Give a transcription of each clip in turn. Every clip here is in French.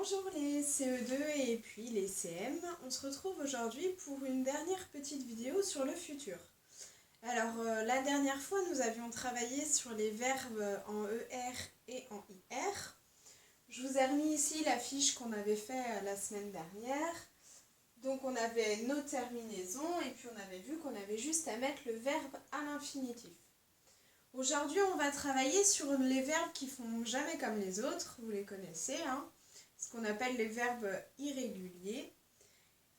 Bonjour les CE2 et puis les CM, on se retrouve aujourd'hui pour une dernière petite vidéo sur le futur. Alors la dernière fois nous avions travaillé sur les verbes en ER et en IR. Je vous ai remis ici la fiche qu'on avait fait la semaine dernière. Donc on avait nos terminaisons et puis on avait vu qu'on avait juste à mettre le verbe à l'infinitif. Aujourd'hui on va travailler sur les verbes qui font jamais comme les autres, vous les connaissez, hein, ce qu'on appelle les verbes irréguliers.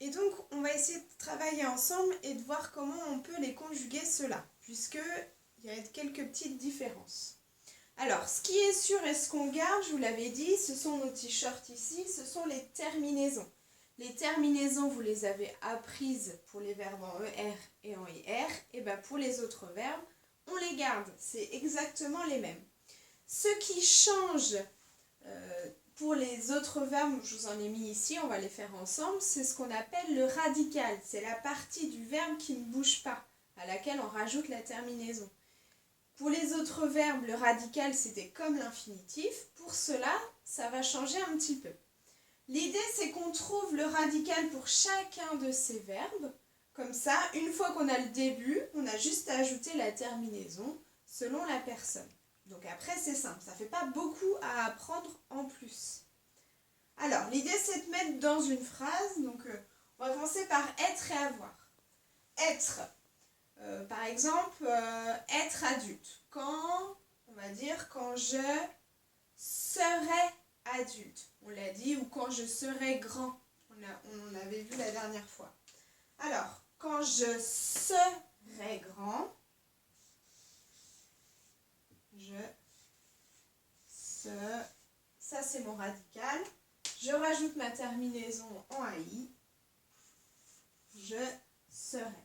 Et donc on va essayer de travailler ensemble et de voir comment on peut les conjuguer ceux-là, puisqu'il y a quelques petites différences. Alors ce qui est sûr et ce qu'on garde, je vous l'avais dit, ce sont nos t-shirts ici, ce sont les terminaisons. Les terminaisons, vous les avez apprises pour les verbes en ER et en IR, et bien pour les autres verbes, on les garde, c'est exactement les mêmes. Ce qui change pour les autres verbes, je vous en ai mis ici, on va les faire ensemble, c'est ce qu'on appelle le radical. C'est la partie du verbe qui ne bouge pas, à laquelle on rajoute la terminaison. Pour les autres verbes, le radical, c'était comme l'infinitif. Pour cela, ça va changer un petit peu. L'idée, c'est qu'on trouve le radical pour chacun de ces verbes. Comme ça, une fois qu'on a le début, on a juste à ajouter la terminaison selon la personne. Donc après, c'est simple, ça ne fait pas beaucoup à apprendre en plus. Alors, l'idée, c'est de mettre dans une phrase. Donc, on va commencer par être et avoir. Être, par exemple, être adulte. Quand, on va dire, quand je serai adulte. On l'a dit, ou quand je serai grand. On avait vu la dernière fois. Alors, quand je serai grand, ça c'est mon radical. Je rajoute ma terminaison en AI. Je serai.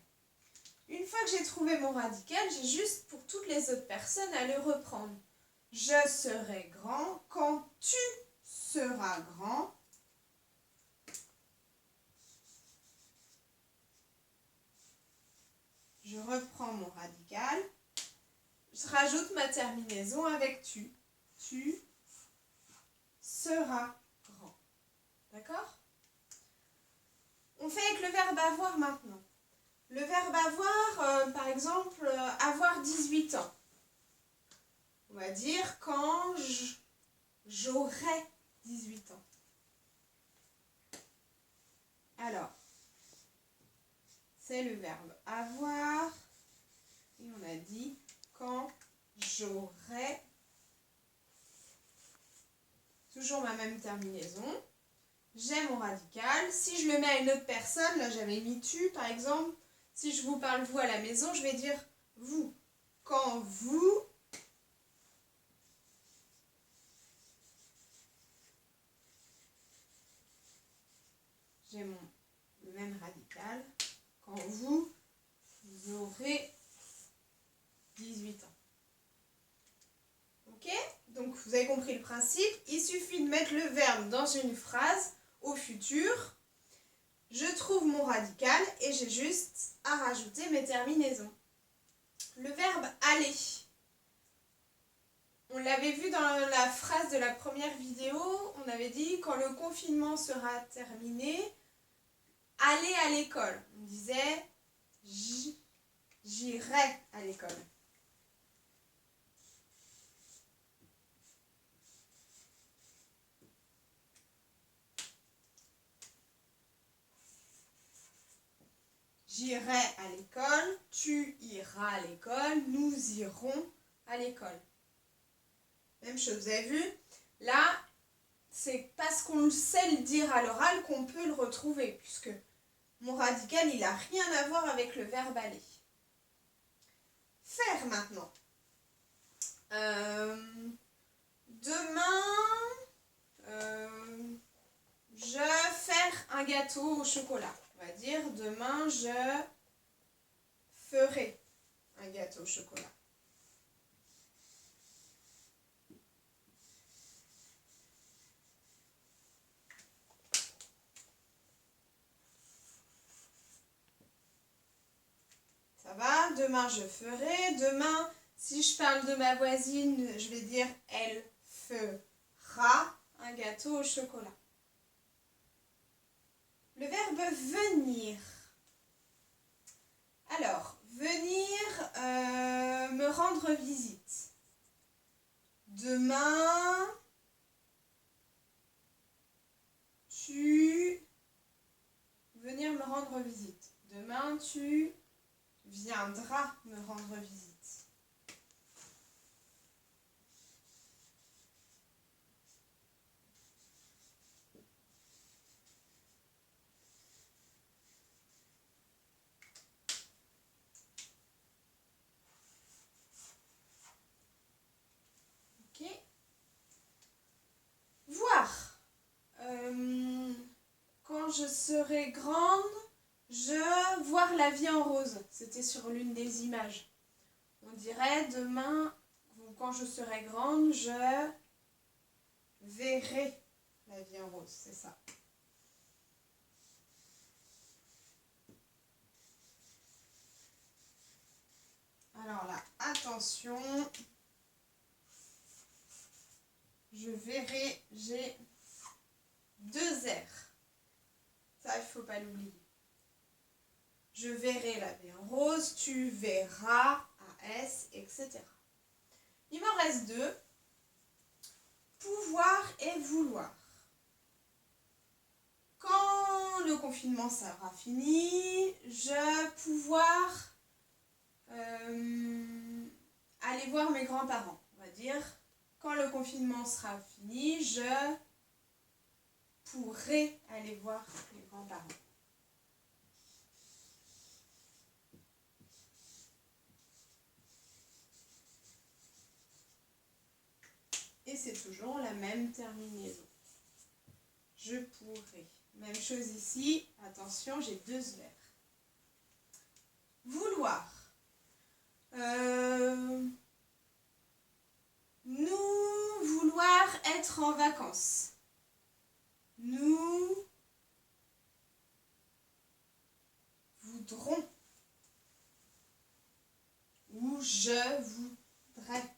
Une fois que j'ai trouvé mon radical, j'ai juste pour toutes les autres personnes à le reprendre. Je serai grand quand tu seras grand. Je reprends mon radical. Je rajoute ma terminaison avec tu. Tu seras grand. D'accord? On fait avec le verbe avoir maintenant. Le verbe avoir, par exemple, avoir 18 ans. On va dire quand j'aurai 18 ans. Alors, c'est le verbe avoir. Et on a dit quand j'aurai. Toujours ma même terminaison. J'ai mon radical. Si je le mets à une autre personne, là j'avais mis tu par exemple. Si je vous parle vous à la maison, je vais dire vous. Quand vous. J'ai le même radical. Quand vous aurez 18 ans. Ok? Donc vous avez compris le principe. Il suffit de mettre le verbe dans une phrase au futur. Je trouve mon radical et j'ai juste à rajouter mes terminaisons. Le verbe aller. On l'avait vu dans la phrase de la première vidéo. On avait dit quand le confinement sera terminé, aller à l'école. On disait j'irai à l'école. J'irai à l'école, tu iras à l'école, nous irons à l'école. Même chose, vous avez vu? Là, c'est parce qu'on sait le dire à l'oral qu'on peut le retrouver, puisque mon radical, il n'a rien à voir avec le verbe aller. Faire maintenant. Demain, je faire un gâteau au chocolat. On va dire demain je ferai un gâteau au chocolat. Ça va? Demain je ferai. Demain, si je parle de ma voisine, je vais dire elle fera un gâteau au chocolat. Le verbe venir. Alors, venir me rendre visite. Demain, tu venir me rendre visite. Demain, tu viendras me rendre visite. Ok. Voir. Quand je serai grande, je voir la vie en rose. C'était sur l'une des images. On dirait demain, quand je serai grande, je verrai la vie en rose. C'est ça. Alors là, attention. Je verrai, j'ai 2 R. Ça, il ne faut pas l'oublier. Je verrai la vie en rose, tu verras, AS, etc. Il m'en reste 2. Pouvoir et vouloir. Quand le confinement sera fini, je pouvoir aller voir mes grands-parents. On va dire, quand le confinement sera fini, je pourrai aller voir mes grands-parents. Et c'est toujours la même terminaison. Je pourrai. Même chose ici. Attention, j'ai 2 R. Vouloir. Nous vouloir être en vacances. Nous voudrons. Ou je voudrais.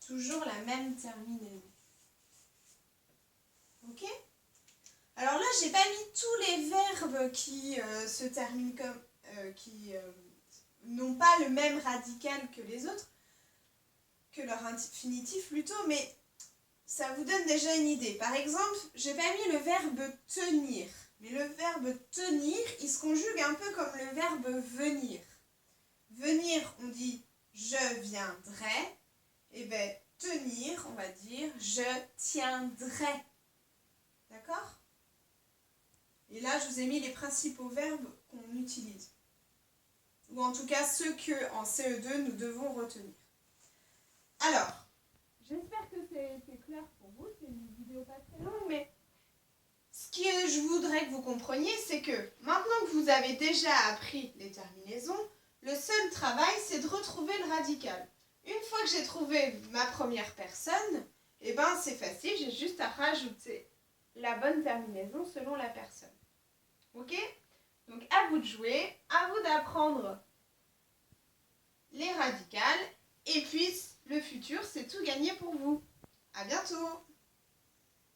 Toujours la même terminaison. Ok ? Alors là, j'ai pas mis tous les verbes qui se terminent comme... qui n'ont pas le même radical que les autres, que leur infinitif plutôt, mais ça vous donne déjà une idée. Par exemple, j'ai pas mis le verbe tenir. Mais le verbe tenir, il se conjugue un peu comme le verbe venir. Venir, on dit je viendrai. Et bien, tenir, on va dire je tiendrai. D'accord ? Et là, je vous ai mis les principaux verbes qu'on utilise. Ou en tout cas, ceux qu'en CE2, nous devons retenir. Alors, j'espère que c'est clair pour vous. C'est une vidéo pas très longue, mais ce que je voudrais que vous compreniez, c'est que maintenant que vous avez déjà appris les terminaisons, le seul travail, c'est de retrouver le radical. Une fois que j'ai trouvé ma première personne, eh ben, c'est facile, j'ai juste à rajouter la bonne terminaison selon la personne. Ok ? Donc, à vous de jouer, à vous d'apprendre les radicales, et puis le futur, c'est tout gagné pour vous. À bientôt!